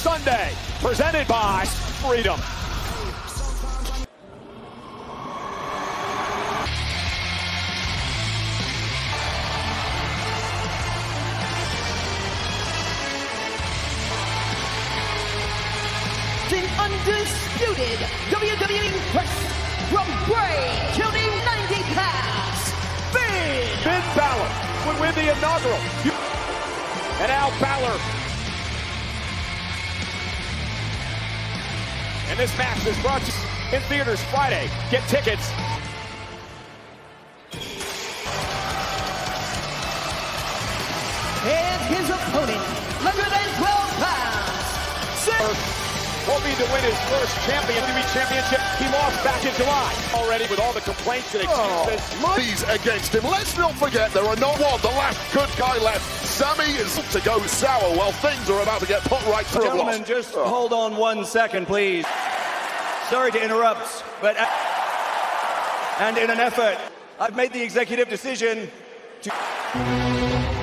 Sunday, presented by Freedom. The undisputed WWE First from Bray County 90 pounds, Finn Balor would win the inaugural. And now Balor. And this match is brought to you in theaters Friday. Get tickets. And his opponent, 112 pounds, Hoping to win his first WWE championship. He lost back in July. Already with all the complaints and excuses. Money's against him. Let's not forget there are not one. The last good guy left. Sammy is to go sour. Well, things are about to get put right through. Gentlemen, just hold on 1 second, please. Sorry to interrupt, but and in an effort, I've made the executive decision to...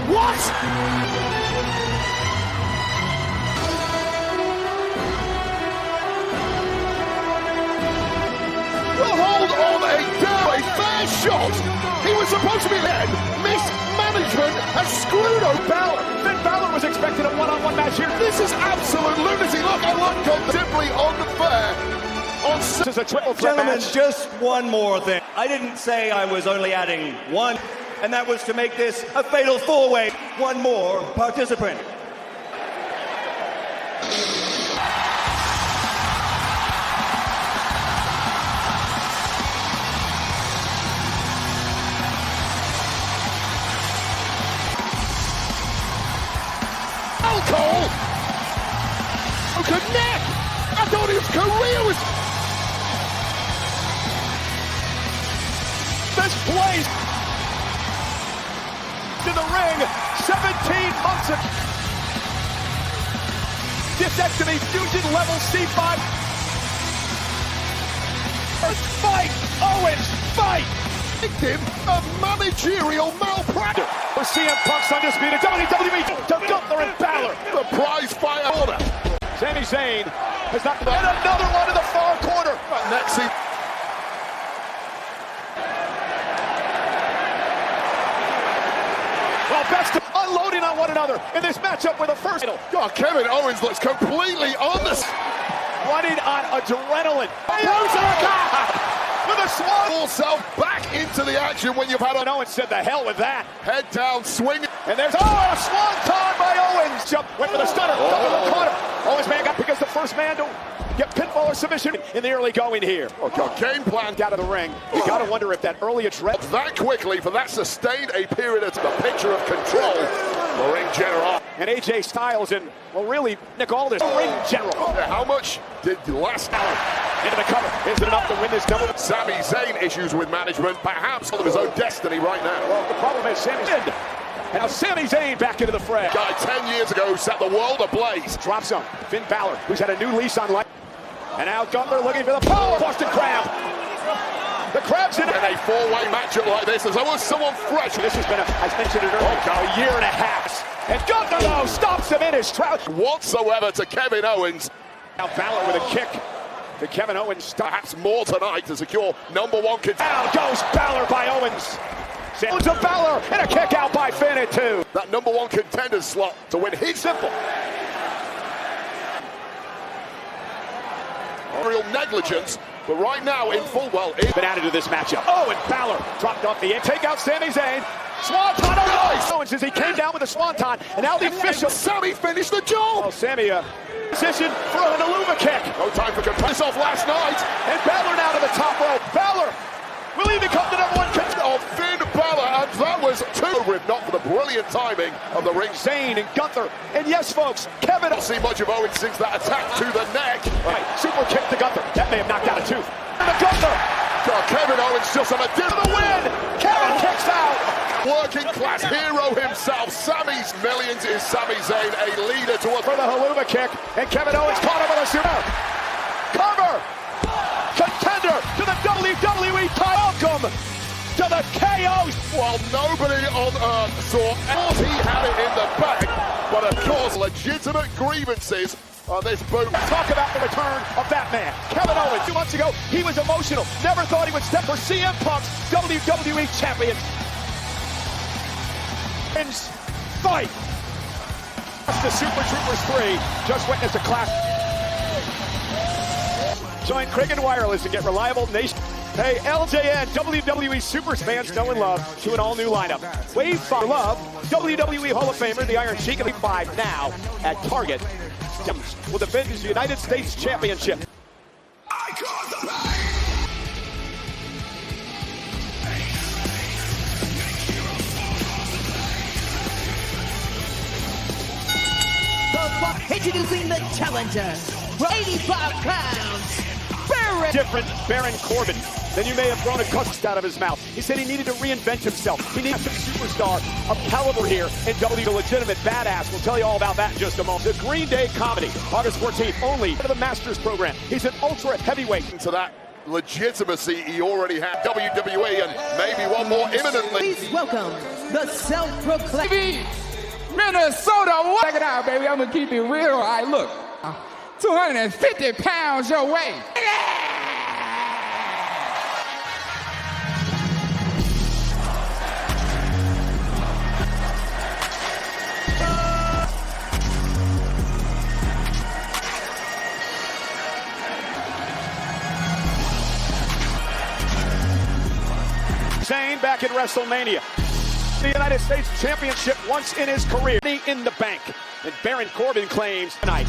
What? Hold on a fair shot. He was supposed to be there. Mismanagement has screwed up Balor. Finn Balor was expecting a one-on-one match here. This is absolute lunacy. Look, I look simply unfair. This is a triple threat Gentlemen, match. just one more thing. I didn't say I was only adding one, and that was to make this a fatal four-way. One more participant. Cole! Broken neck! I thought his career was... This place in the ring, 17 months of disectomy, fusion level C5. Fight! Owens, fight! Victim of managerial malpractice. For CM Punk's undisputed WWE to Gunther and Balor. The prize fight order. Sami Zayn has not... And another one in the far corner. Next scene. Well, best of unloading on one another in this matchup with the first. God, Kevin Owens looks completely on this. Running on adrenaline. With a swan. Full self back into the action when you've had a... Owens said the hell with that. Head down, swing. And there's, a swanton by Owens. Jump, went for the stunner, up in the corner. Owens man got because the first man to get pinfall or submission in the early going here. Okay, game plan Out of the ring. You got to wonder if that early address. that quickly for that sustained a period of the picture of control. The ring general. And AJ Styles and, well, really, Nick Aldis, ring general. How much did the last hour? Into the cover. Is it enough to win this double? Sami Zayn issues with management, perhaps of his own destiny right now. Well, the problem is Sami Zayn. And now Sami Zayn back into the fray. Guy 10 years ago set the world ablaze. Drops him. Finn Balor, who's had a new lease on life. And now Gunther looking for the power. Boston Crab. The Crab's in it. In a four-way matchup like this, there's almost someone fresh. This has been, I mentioned it earlier, a year and a half. And Gunther, though, stops him in his trap. Whatsoever to Kevin Owens. Now Balor with a kick to Kevin Owens. Perhaps more tonight to secure #1 contender. Down goes Balor by Owens. Owens of Balor and a kick out by Finn at 2. That #1 contender slot to win his simple. Real negligence, but right now in full well. Been added to this matchup. Oh, and Balor dropped off the end. Take out Sami Zayn. Swanton Owens. Owens as he came down with the Swanton, and now the official. Sami finished the job. Oh, Sami, position for an Aluma kick. No time for this off last night. And Balor now to the top rope. Balor will he become the #1 contender? Of Finn Balor, and that was two, if not for the brilliant timing of the ring. Zayn and Gunther, and yes, folks, Kevin. Don't see much of Owens since that attack to the neck. Right, super kick to Gunther. That may have knocked out a tooth. And the Gunther. God, Kevin Owens just on a For the win. Kevin kicks out. working class hero himself. Sammy's millions is Sami Zayn, a leader to a... For the Haluma kick, and Kevin Owens caught him with a super cover. Contender to the WWE title. Welcome to the KO. While nobody on earth saw he had it in the bag, but of course legitimate grievances on this boot. Talk about the return of that man. Kevin Owens, 2 months ago, he was emotional. Never thought he would step for CM Punk's WWE champion. Fight. The Super Troopers 3 just witnessed a clash. Join Cricket Wireless and get reliable nation. Hey, LJN, WWE Super fans know and love to an all-new lineup. Wave 5 Love, WWE Hall of Famer, the Iron Sheik, and 5 now at Target. Will defend his United States Championship. I caused the pain. Introducing the challenger, 85 pounds, Baron. Different Baron Corbin than you may have thrown a cuss out of his mouth. He said he needed to reinvent himself. He needs a superstar of caliber here in WWE. A legitimate badass. We'll tell you all about that in just a moment. The Green Day Comedy, August 14th, only for the Masters program. He's an ultra heavyweight. To that legitimacy he already had, WWE, and maybe one more imminently. Please welcome the self-proclaimed Minnesota. Check it out, baby. I'm gonna keep it real. All right, look, 250 pounds your way. Zayn back at WrestleMania. The United States Championship once in his career. In the bank. And Baron Corbin claims tonight.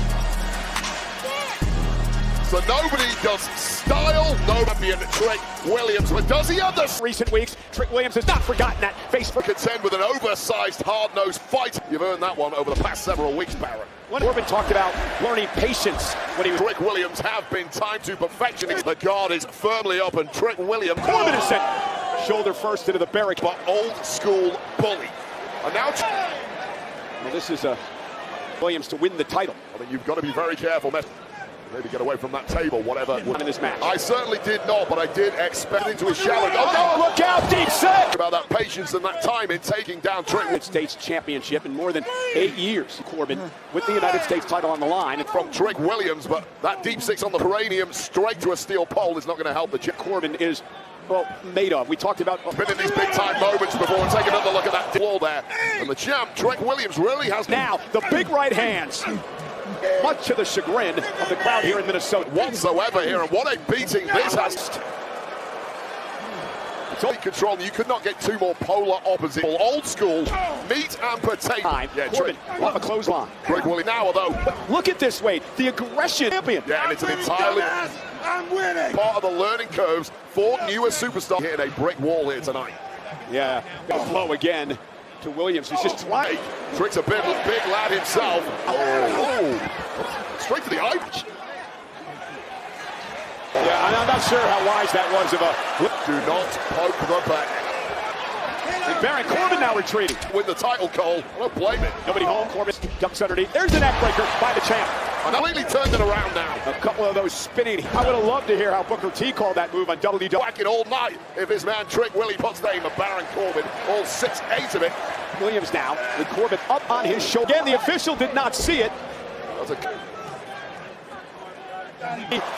So nobody does style, no champion Trick Williams, but does he have this? Recent weeks, Trick Williams has not forgotten that Facebook. Contend with an oversized, hard-nosed fight. You've earned that one over the past several weeks, Baron. Corbin talked about learning patience when he was. Trick Williams have been timed to perfection. The guard is firmly up, and Trick Williams. Corbin is sent shoulder first into the barricade. But old school bully. And now. Well, this is Williams to win the title. I mean, you've got to be very careful. Maybe get away from that table, whatever. In this match. I certainly did not, but I did expect into his challenge. Oh, no, look out, deep set! About that patience and that time in taking down Trick. United States Championship in more than 8 years. Corbin with the United States title on the line. From Trick Williams, but that deep six on the cranium straight to a steel pole is not going to help the champ. Corbin is, well, made of. We talked about. Been in these big time moments before, and take another look at that wall there. And the champ, Trick Williams, really has. Now, the big right hands. Much to the chagrin of the crowd here in Minnesota. Whatsoever here, and what a beating this has. It's all control. You could not get two more polar opposites. Old school, meat and potato. Yeah, Corbin off a clothesline. Trick Williams now, though. Look at this, Wade. The aggression champion. Yeah, and it's an entirely part of the learning curves for newer superstars. Hitting a brick wall here tonight. Yeah, got a blow again to Williams. He's just trying. Trick's a big lad himself. Oh, straight to the eye. Yeah, I'm not sure how wise that was of a. Do not poke the back. And Baron Corbin now retreating. With the title call, I don't blame it. Nobody home. Corbin ducks underneath. There's the neck breaker by the champ. And completely turned it around now. A couple of those spinning. I would have loved to hear how Booker T called that move on WWE. Whacking all night if his man Trick Willie puts the name of Baron Corbin, all 6-8 of it. Williams now with Corbin up on his shoulder. Again, the official did not see it.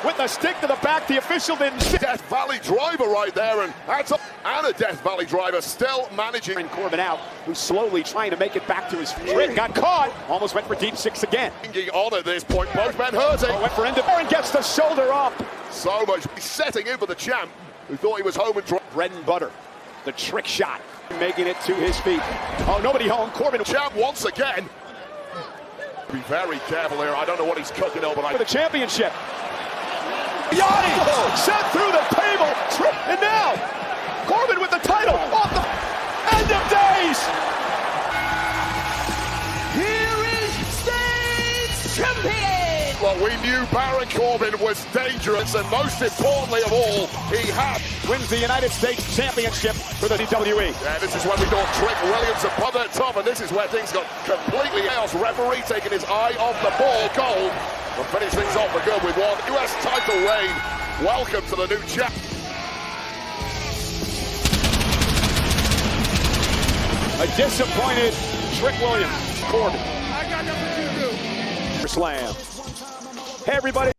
With the stick to the back, the official didn't see it. Death Valley driver right there, and a Death Valley driver still managing. And Corbin out, who's slowly trying to make it back to his feet. Got caught, almost went for deep six again. Hanging on at this point, both men hurting. Went for end. Baron gets the shoulder up. So much setting in for the champ, who thought he was home and dry. Bread and butter, the trick shot, making it to his feet. Oh, nobody home. Corbin. Champ once again. Be very careful here. I don't know what he's cooking over. For the championship. Yanni sent through the table. And now Corbin with the title off the end of days. Here is States Champion. Well, we knew Baron Corbin was dangerous, and most importantly of all, he wins the United States Championship for the WWE. Yeah, this is when we thought Trick Williams above the top, and this is where things got completely chaos. Referee taking his eye off the ball. Gold. We'll finish things off for good with one US title reign. Welcome to the new champ. A disappointed Trick Williams. Corbin. I got nothing to do. Slam. Hey, everybody.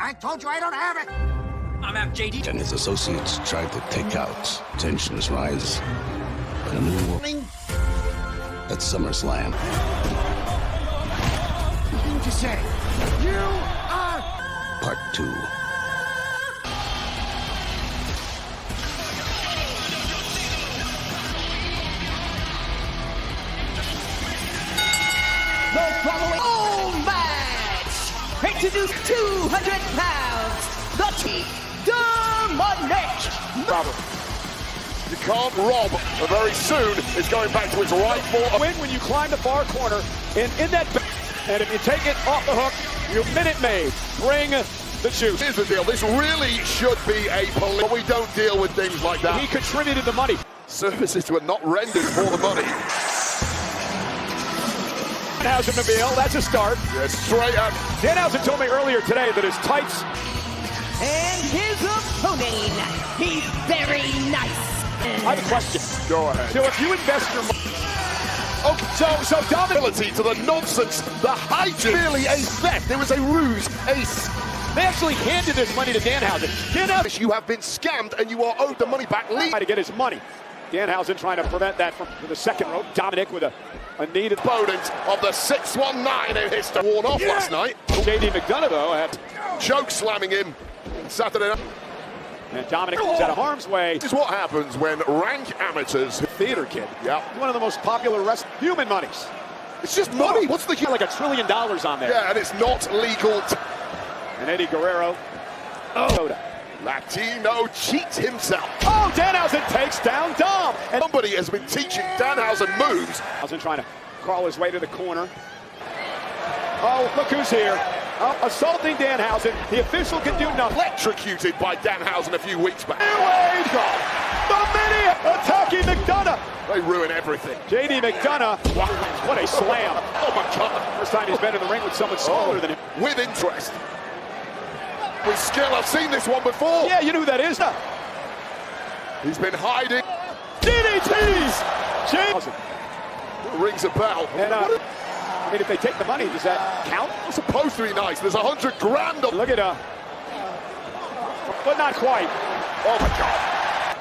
I told you I don't have it. I'm at JD. And his associates tried to take out. Tensions rise. But a new warning at SummerSlam. What you say? You are Part 2. The following old match. Introduce 200 pounds. The Dominic. Robert. You can't rob, but very soon it's going back to its rightful Win when you climb the far corner and in that, and if you take it off the hook, you're Minute Maid. Bring the juice. Here's the deal. This really should be a but we don't deal with things like that. He contributed the money. Services were not rendered for the money. Danhausen Mobile, that's a start. Yes, straight up. Danhausen told me earlier today that his tights. And his opponent, he's very nice. I have a question. Go ahead. So if you invest your money. Okay, so dominability to the nonsense, the hygiene, really a theft. There was a ruse, They actually handed this money to Danhausen. Danhausen, you have been scammed and you are owed the money back. trying to get his money. Danhausen trying to prevent that from the second rope. Dominic with a knee to the Opponent of the 619 in history. Worn off last night. JD McDonough, though, had Choke slamming him Saturday night. and Dominic was out of harm's way. This is what happens when rank amateurs. Theater kid. Yeah. One of the most popular human monies. It's just money. What's the Like $1 trillion on there. Yeah, and it's not legal. And Eddie Guerrero. Latino cheats himself. Oh, Danhausen takes down Dom. And Somebody has been teaching Danhausen moves. Danhausen trying to crawl his way to the corner. Oh, look who's here. Assaulting Danhausen. The official can do nothing. Electrocuted by Danhausen a few weeks back. Wade, the mini attacking McDonough. They ruin everything. JD McDonough. Wow, what a slam. Oh my God. First time he's been in the ring with someone smaller than him. With interest. With skill. I've seen this one before. Yeah, you know who that is. He's been hiding. DDTs. Danhausen. Rings a bell. And I mean, if they take the money, does that count? It's supposed to be nice. There's $100 grand. Look at but not quite. Oh my God.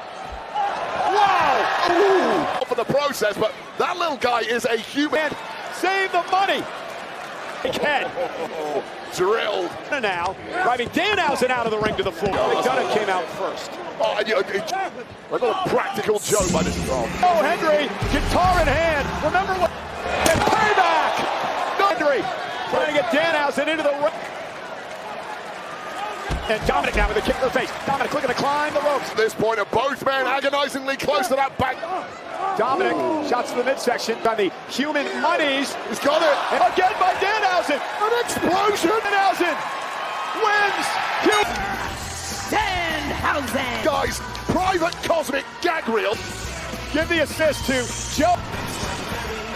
Wow! Ooh. For the process, but that little guy is a human. Save the money. Head. Drilled. Now, driving Danhausen out of the ring to the floor. McDonough came out first. Oh, and like a practical joke by this time. Oh, Henry, guitar in hand. Remember what? And payback. Henry trying to get Danhausen into the ring. And Dominic now with a kick to the face. Dominic looking to climb the ropes. At this point, are both men agonizingly close to that back. Dominic shots to the midsection on the human monies. He's got it. And again by Danhausen. An explosion. Danhausen wins. Danhausen. Guys, private cosmic gag reel. Give the assist to Joe.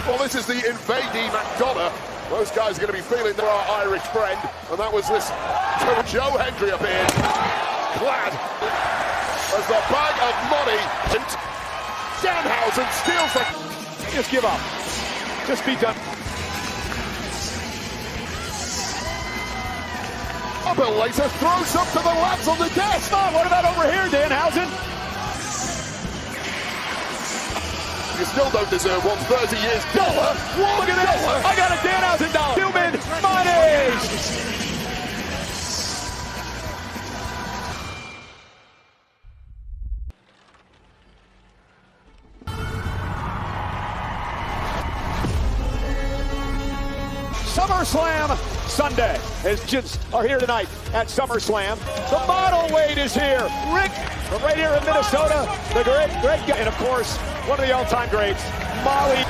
Well, this is the invading McDonough. Those guys are going to be feeling their Irish friend. And that was this Joe Hendry appeared, clad as the bag of money. And Danhausen steals the... Just give up. Just be done. Bill later throws up to the lads on the desk. Oh, what about over here, Danhausen? You still don't deserve one 30 years. Dollar? Look at this. I got a Danhausen dollar. Human money. SummerSlam Sunday. As Jins are here tonight at SummerSlam. The model weight is here. Rick, from right here in Minnesota, the great guy. And of course, one of the all-time greats, Molly.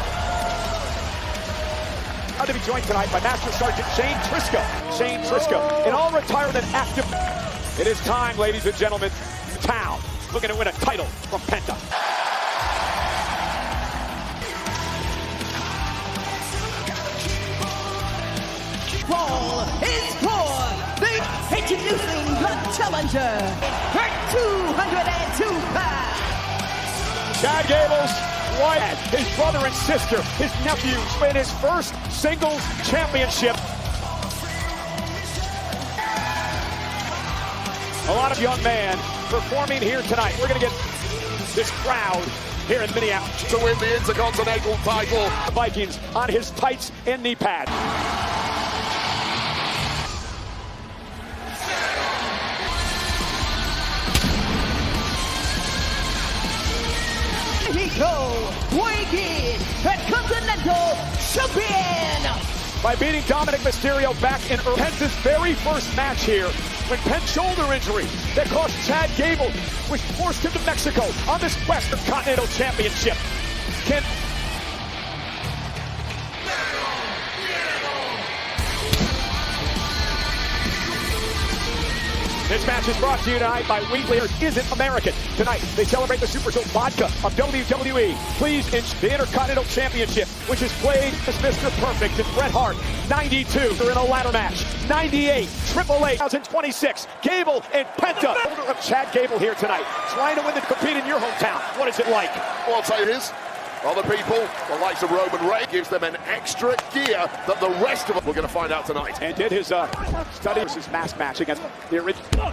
Proud to be joined tonight by Master Sergeant Shane Trisco, an all-retirement active. It is time, ladies and gentlemen. Town looking to win a title from Penta. Ball is for the introducing the challenger at 202 pounds. Chad Gable's wife, his brother and sister, his nephews win his first singles championship. A lot of young man performing here tonight. We're going to get this crowd here in Minneapolis to win the Intercontinental title. The Vikings on his tights and knee pad. Here we go, weighing at Continental Champion. By beating Dominic Mysterio back in Penta's very first match here, when Penn's shoulder injury that cost Chad Gable, which forced him to Mexico on this quest of Continental Championship. This match is brought to you tonight by Wheatley's Isn't American. Tonight, they celebrate the Super Show vodka of WWE. Please inch the Intercontinental Championship, which is played as Mr. Perfect and Bret Hart. 92, they're in a ladder match. 98, Triple H, 2026, Gable and Penta. Holder of Chad Gable here tonight, trying to win the compete in your hometown. What is it like? Well, I'll say it is. Other people, the likes of Roman Reigns, gives them an extra gear that the rest of us we're going to find out tonight. And did his study versus mask match against the original.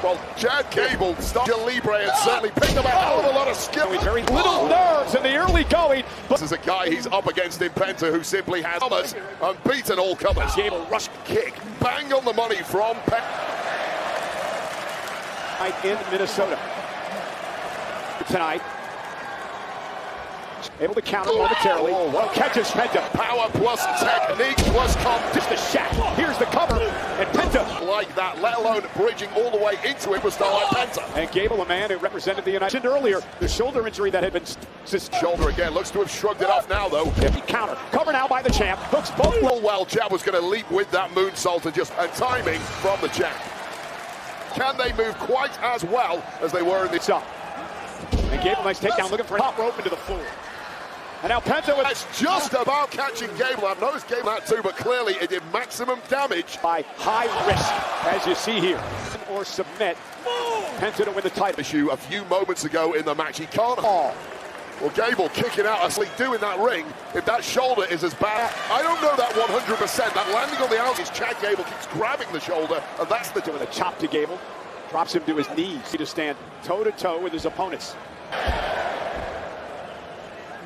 Well, Chad Gable started Libre and certainly picked up a hell of a lot of skill. With very little nerves in the early going. But this is a guy he's up against in Penta who simply has comers and beaten all comers. Gable rush Kick, bang on the money from Penta. In Minnesota tonight. Able to counter momentarily. Well, catches Penta. Power plus technique plus Just the shack. Here's the cover. And Penta. Like that, let alone bridging all the way into a superstar like Penta. And Gable, a man who represented the United States earlier, the shoulder injury that had been shoulder again. Looks to have shrugged it off now, though. Counter. Cover now by the champ. Hooks both. Well, Chad was going to leap with that moonsault and timing from the champ. Can they move quite as well as they were in the up? And Gable, nice takedown, looking for a top rope into the floor. And now Penta with... That's just about catching Gable. I've noticed Gable that too, but clearly it did maximum damage. By high risk, as you see here. Or submit. Penta to win the title. Issue a few moments ago in the match. He can't haul. Well, Gable kicking out asleep, doing that ring. If that shoulder is as bad, I don't know that 100%. That landing on the outside, Chad Gable keeps grabbing the shoulder, and that's the... Doing a chop to Gable. Drops him to his knees to stand toe-to-toe with his opponents.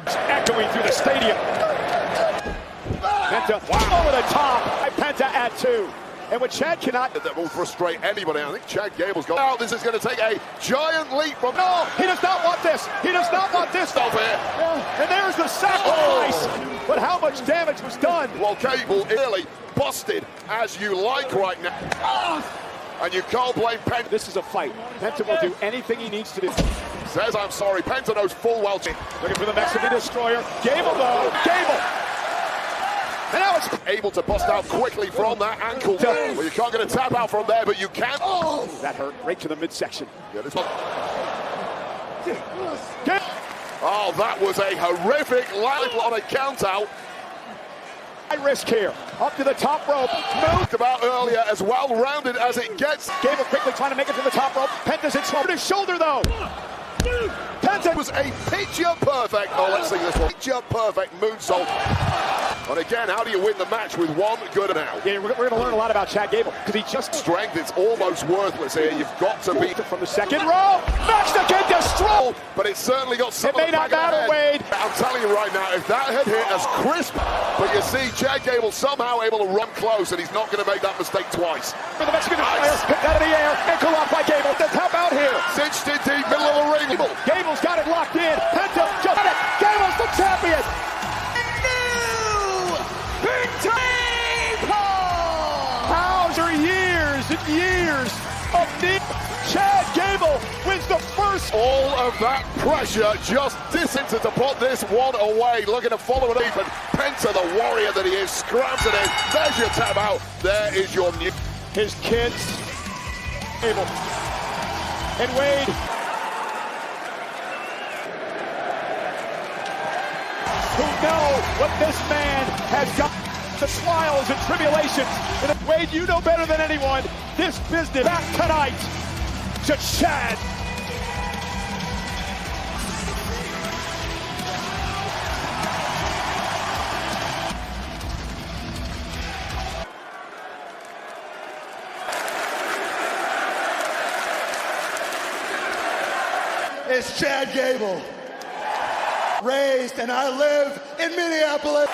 Echoing through the stadium. Penta over the top. Penta at 2. And when Chad cannot... That will frustrate anybody. I think Chad Gable's got out. This is going to take a giant leap from... No, he does not want this. He does not want this. Stop here. And there's the sacrifice. Oh. But how much damage was done? Well, Gable really busted as you like right now. And you can't blame Penta. This is a fight. Penta will do anything he needs to do. Says I'm sorry. Penta knows full well. Looking for the Mexican destroyer. Gable though. Gable. And now it's able to bust out quickly from that ankle. Well, you can't get a tap out from there, but you can. Oh, that hurt right to the midsection. Yeah, this one. Oh, that was a horrific live on a count out. High risk here. Up to the top rope. Moved about earlier, as well rounded as it gets. Gable quickly trying to make it to the top rope. Penta's in trouble. His shoulder though. Penta was a picture perfect. Oh, let's see this one. Picture perfect moonsault. And again, how do you win the match with one good now? Yeah, we're going to learn a lot about Chad Gable because he just... Strength, it's almost worthless here. You've got to beat from the second row. Mexican destroy. But it's certainly got some... It may not matter, Wade. I'm telling you right now, if that had hit as crisp... But you see, Chad Gable somehow able to run close, and he's not going to make that mistake twice. For the Mexican destroyer, picked out of the air, ankle lock by Gable. The tap out here. Cinched in deep, middle of the ring. Gable's got it locked in. Penta just got it. Gable's the champion. Big time! After years and years of Chad Gable wins the first. All of that pressure just disinterested to put this one away. Looking to follow it up, and Penta, the warrior that he is, scrams it in. There's your tap out. There is your new. His kids, Gable, and Wade. Who know what this man has got. The trials and tribulations. And Wade, you know better than anyone, this business back tonight to Chad. It's Chad Gable. Raised and I live in Minneapolis.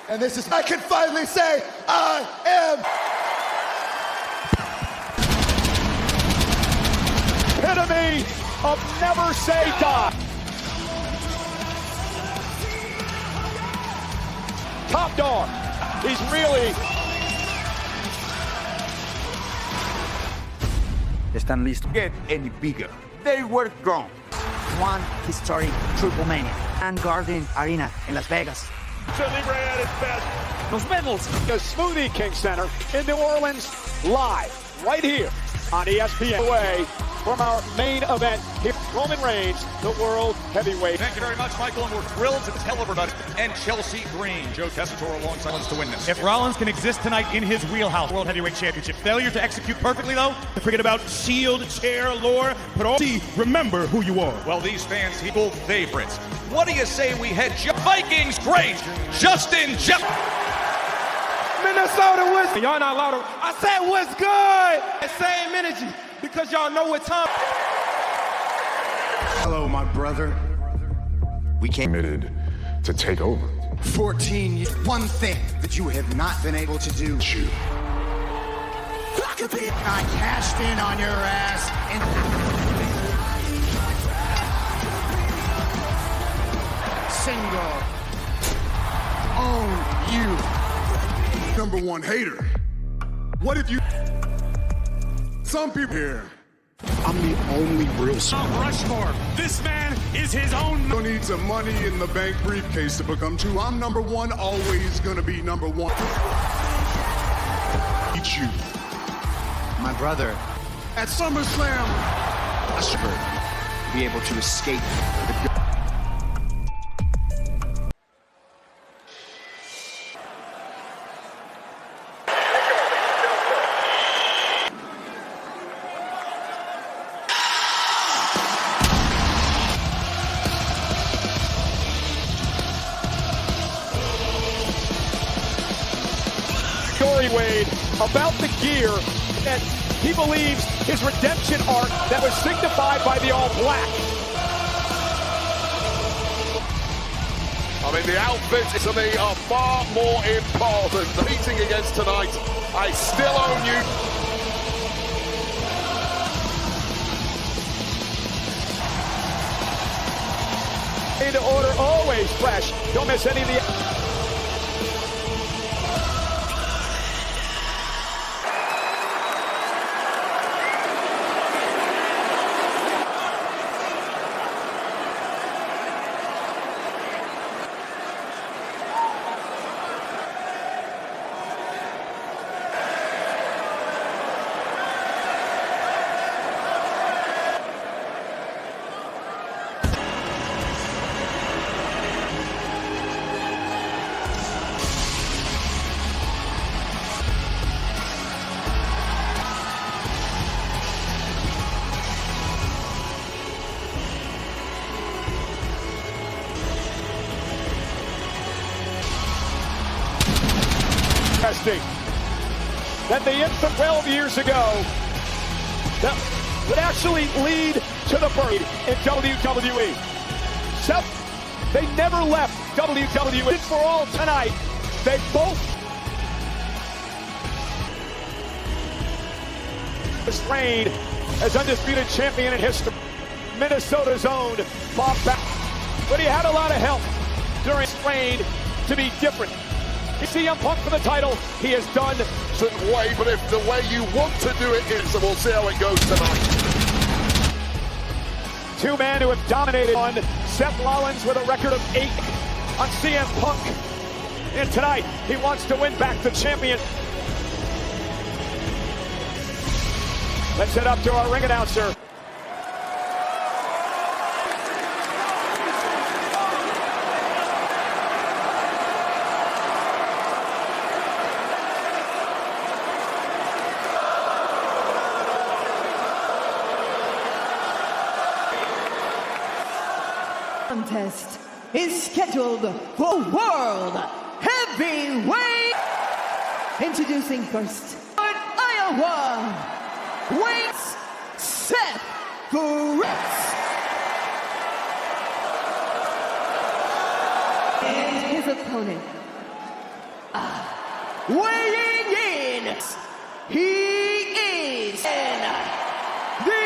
And this is, I can finally say, I am. Epitome of never say die. Top dog. He's really. Están listos. Get any bigger. They were grown. One historic Triple Mania and Garden Arena in Las Vegas. Libre at its best. Los medals. The Smoothie King Center in New Orleans, live right here on ESPN. Away from our main event here, Roman Reigns, the World Heavyweight. Thank you very much, Michael, and we're thrilled to tell everybody. And Chelsea Green, Joe Tessitore alongside Rollins to win this. If Rollins can exist tonight in his wheelhouse, World Heavyweight Championship, failure to execute perfectly, though, forget about shield, chair, lore, but all remember who you are. Well, these fans, both favorites. What do you say we head Vikings great, Justin Minnesota was. Y'all not allowed to. I said what's good. That same energy because y'all know what time. Hello, my brother. We came committed to take over. 14 years. One thing that you have not been able to do. I cashed in on your ass and single own you. Number one hater. What if you? Some people here. I'm the only real Rushmore. This man is his own. Don't need some money in the bank briefcase to become two. I'm number one, always gonna be number one. Eat you. my brother. At SummerSlam, I should be able to escape the Wade about the gear that he believes his redemption arc that was signified by the All Black. I mean, the outfits to me are far more important. The meeting against tonight, I still own you. In order, always fresh. Don't miss any of the. That the infant 12 years ago that would actually lead to the birth in WWE. They never left WWE. For all tonight, they both this reign as undisputed champion in history. Minnesota's own Bob Back. But he had a lot of help during his reign to be different. CM Punk for the title. He has done certain way, but if the way you want to do it is, so we'll see how it goes tonight. Two men who have dominated on Seth Rollins with a record of 8 on CM Punk. And tonight, he wants to win back the champion. Let's head up to our ring announcer. Contest is scheduled for World Heavyweight. Introducing first, Iowa, weighs Seth Rollins. And his opponent, weighing in, he is the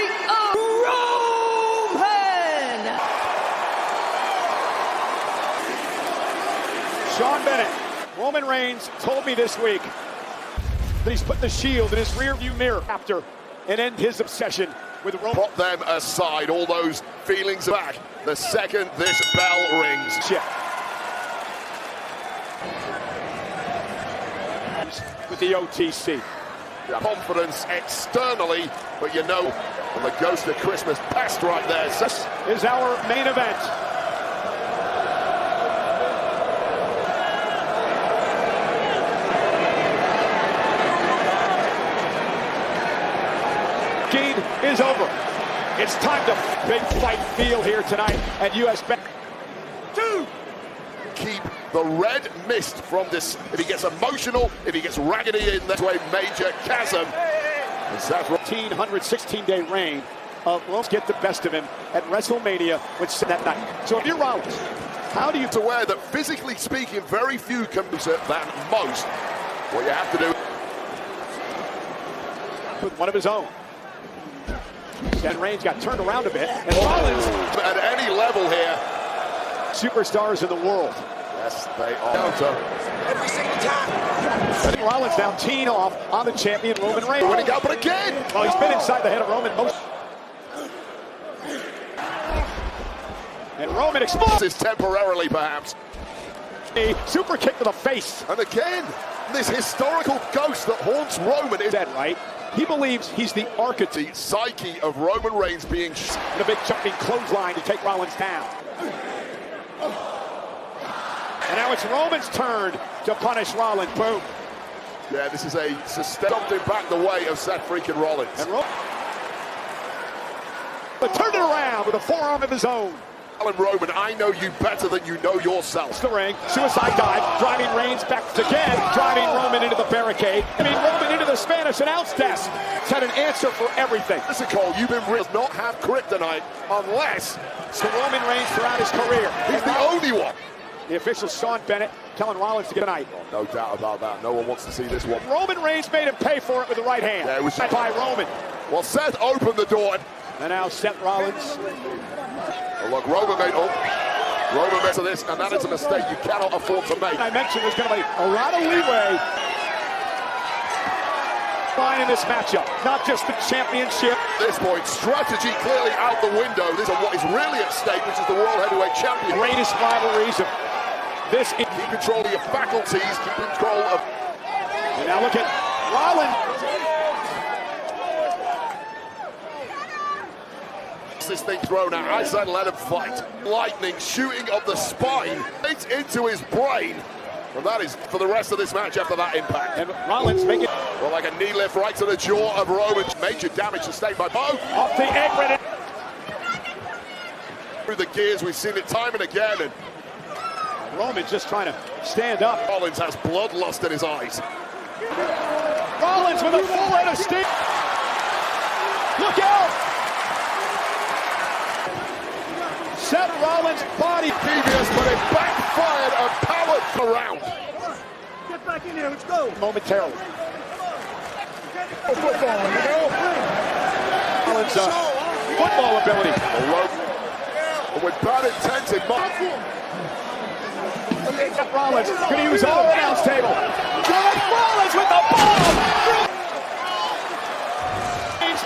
Roman. Sean Bennett, Roman Reigns told me this week that he's put the Shield in his rearview mirror after and end his obsession with Roman. Put them aside, all those feelings back the second this bell rings. Check. With the OTC. Confidence externally, but you know, when the ghost of Christmas passed right there. This is our main event. Is over. It's time to big fight feel here tonight at US Bank. Keep the red mist from this. If he gets emotional, if he gets raggedy in, that's a major chasm. 116-day reign of Rollins get the best of him at WrestleMania, which that night. So if you're Rollins, how do you aware that physically speaking, very few can do that most. What you have to do with one of his own. And Reigns got turned around a bit. And Rollins at any level here. Superstars in the world. Yes, they are. Every single time. Rollins now teeing off on the champion Roman Reigns. Winning out, but again. Well, he's been inside the head of Roman most. And Roman explodes. Temporarily, perhaps. A super kick to the face. And again, this historical ghost that haunts Roman. Is that right? He believes he's the archetype psyche of Roman Reigns being in a big jumping clothesline to take Rollins down. And now it's Roman's turn to punish Rollins. Boom. Yeah, this is a something back the way of Seth freaking Rollins. And but turned it around with a forearm of his own. Roman, I know you better than you know yourself. The ring, suicide dive, driving Reigns back again, driving Roman into the barricade. Roman into the Spanish announce desk. It's had an answer for everything. Listen, Cole, you've been does not have kryptonite unless so Roman Reigns throughout his career. He's the only one. The official Sean Bennett telling Rollins to get tonight. No doubt about that. No one wants to see this one. Roman Reigns made him pay for it with the right hand. Yeah, it was by Roman. Well, Seth opened the door. And now Seth Rollins. Oh, look, Roman made to this, and that is a mistake you cannot afford to make. I mentioned there's going to be a lot of leeway in this matchup, not just the championship. At this point, strategy clearly out the window. This is what is really at stake, which is the World Heavyweight Champion. Greatest rivalries of this. Keep control of your faculties, keep control of... And now look at Rollins. This thing thrown out. I said let him fight. Lightning shooting up the spine right into his brain. And that is for the rest of this match after that impact. And Rollins making well, like a knee lift right to the jaw of Roman. Major damage sustained by both. Off the apron. Through the gears, we've seen it time and again. And Roman just trying to stand up. Rollins has bloodlust in his eyes. Rollins with a full head of steam. Look out! Seth Rollins' body devious, but it backfired and powered around. Get back in here, let's go. Momentarily. Rollins' football ability. And with bad intent in mind. Seth Rollins going to use all announce table. Seth Rollins with the bomb.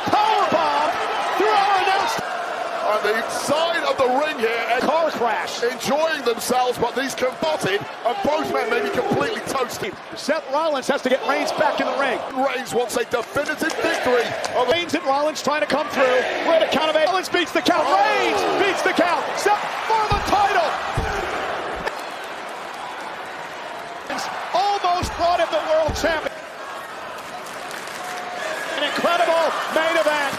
Powerbomb through our announce. On the side of the ring here, and car crash. Enjoying themselves, but these combated, and both men may be completely toasted. Seth Rollins has to get Reigns back in the ring. Reigns wants a definitive victory. Reigns and Rollins trying to come through. We're at a count of 8. Rollins beats the count. Reigns beats the count. Seth for the title. Almost brought him the world champion. An incredible main event.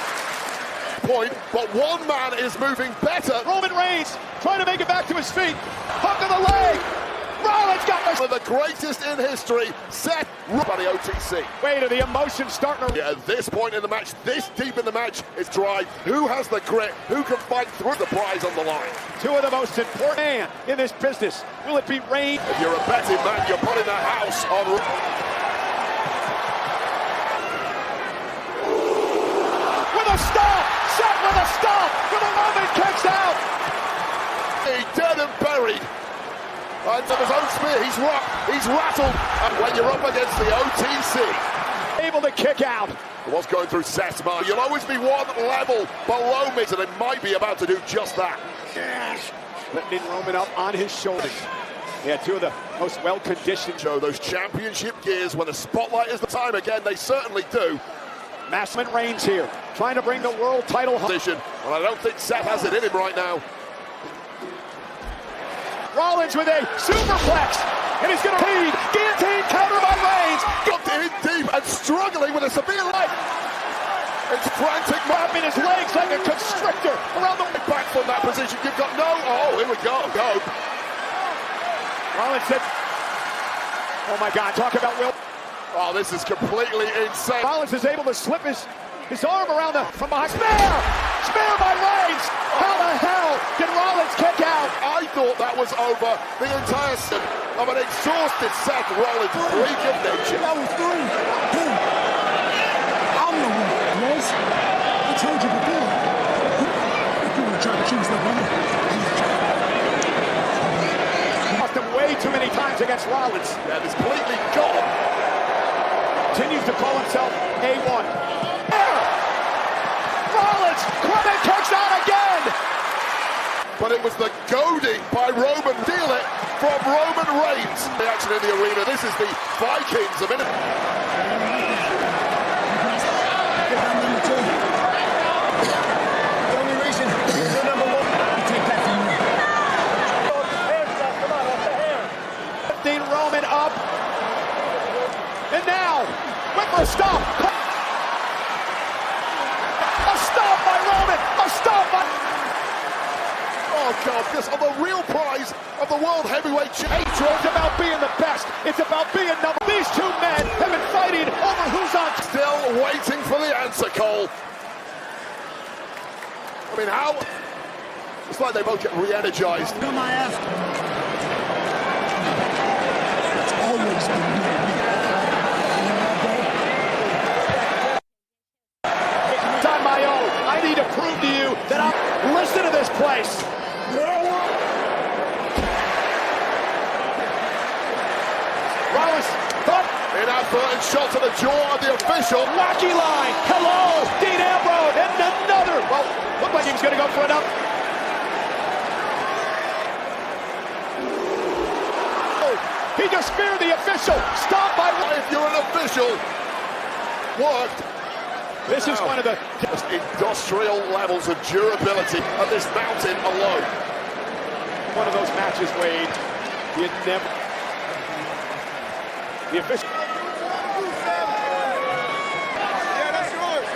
Point, but one man is moving better. Roman Reigns trying to make it back to his feet. Hook of the leg. Rollins got the greatest in history. Seth by the OTC. Wait, are the emotions starting to... Yeah, at this point in the match, this deep in the match, it's dry. Who has the grit? Who can fight through the prize on the line? Two of the most important men in this business. Will it be Reigns? If you're a betting man, you're putting the house on... Stop! Seth with a stop! With a Roman kicks out! He dead and buried. And from his own spear, he's rattled. And when you're up against the OTC... Able to kick out. It was going through Seth's mind. You'll always be one level below me, and it might be about to do just that. Lifting Roman up on his shoulders. Yeah, two of the most well-conditioned. Show those championship gears when the spotlight is the time again. They certainly do. Massman Reigns here, trying to bring the world title position, and I don't think Seth has it in him right now. Rollins with a superplex, and he's going to lead. Guillotine counter by Reigns. Got in deep and struggling with a severe leg. It's frantic, wrapping his legs like a constrictor around the back from that position. You've got no. Oh, here we go. Rollins said, "Oh my God, talk about Will." Oh, this is completely insane. Rollins is able to slip his arm around from behind. Spear by Reigns. How the hell did Rollins kick out? I thought that was over the entire set of an exhausted Seth Rollins, freak of nature. That was 3, 2. I'm the one, Liz. I told you before. If you want to try to choose the winner. Lost him way too many times against Rollins. Yeah, this completely gone. Continues to call himself A1. Rollins, Corbin kicks out again! But it was the goading by Roman. Deal it from Roman Reigns. The action in the arena. This is the Vikings a minute. The only reason you're number 1. You take that from me. Lifting Roman up. And now, wait for a stop. A stop by Roman. A stop by... Oh, God, this on the real prize of the World Heavyweight Championship. It's about being the best. It's about being number... These two men have been fighting over who's on... Still waiting for the answer, Cole. I mean, how... It's like they both get re-energized. Come on, after. It's always been me. On my own, I need to prove to you that I'm... Listen to this place. Rollins, inadvertent shot to the jaw of the official. Wacky line. Hello, Dean Ambrose, and another. Well, looked like he was going to go for another. He just speared the official. Stop by... If you're an official, worked. This is one of the industrial levels of durability of this mountain alone. One of those matches, Wade. You never... The official... Yeah, that's yours.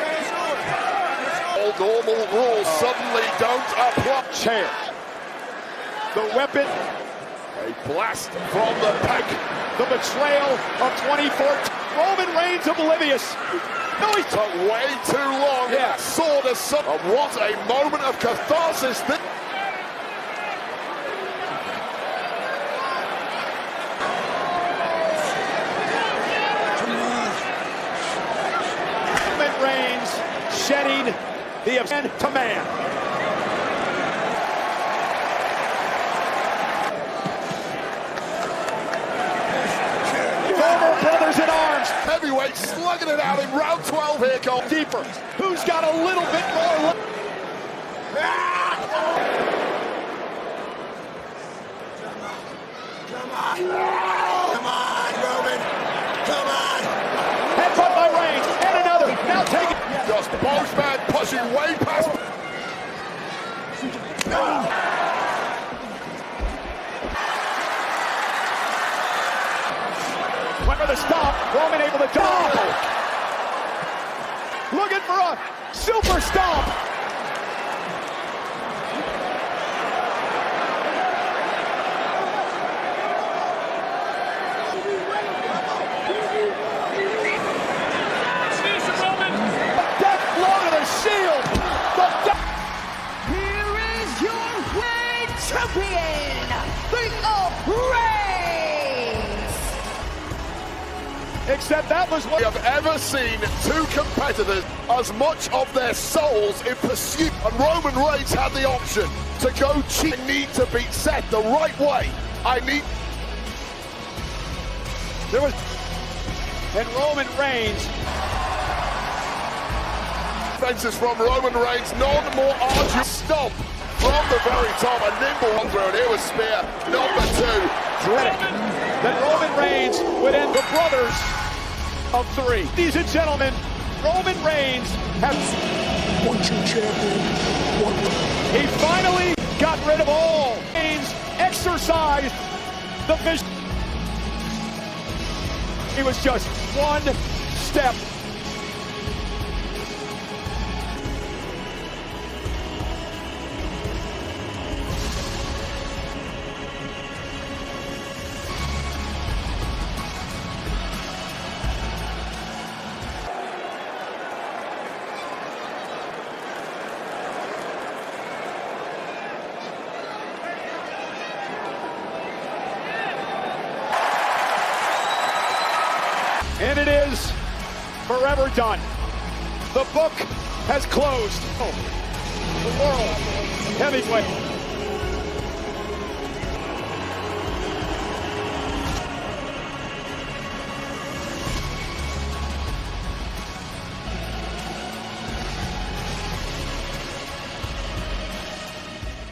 All normal rules suddenly don't apply. Chair. The weapon. A blast from the peg. The betrayal of 2014. Roman Reigns oblivious. No, he took way too long. Yeah. Sword as son. What a moment of catharsis. Roman Reigns shedding the man to man. heavyweight slugging it out in round 12 here, Cole. Deeper. Who's got a little bit more? Come on, Roman. Come on. Headbutt by Reigns. And another. Now take it. Just both men pushing way past. Went for the stop. Roman able to die. Looking for a super stomp. Champion, the Reigns! Except that was what we have ever seen two competitors as much of their souls in pursuit. And Roman Reigns had the option to go cheat. I need to beat Seth the right way. There was... And Roman Reigns... Fences from Roman Reigns, none more arduous. Stop. From the very top, a nimble one through, and here was spear number 2. Dramatic that Roman Reigns would end the brothers of 3. Ladies and gentlemen, Roman Reigns has... One true champion, one winner. He finally got rid of all. Reigns exercised the vision. He was just one step. And it is forever done. The book has closed. The world heavyweight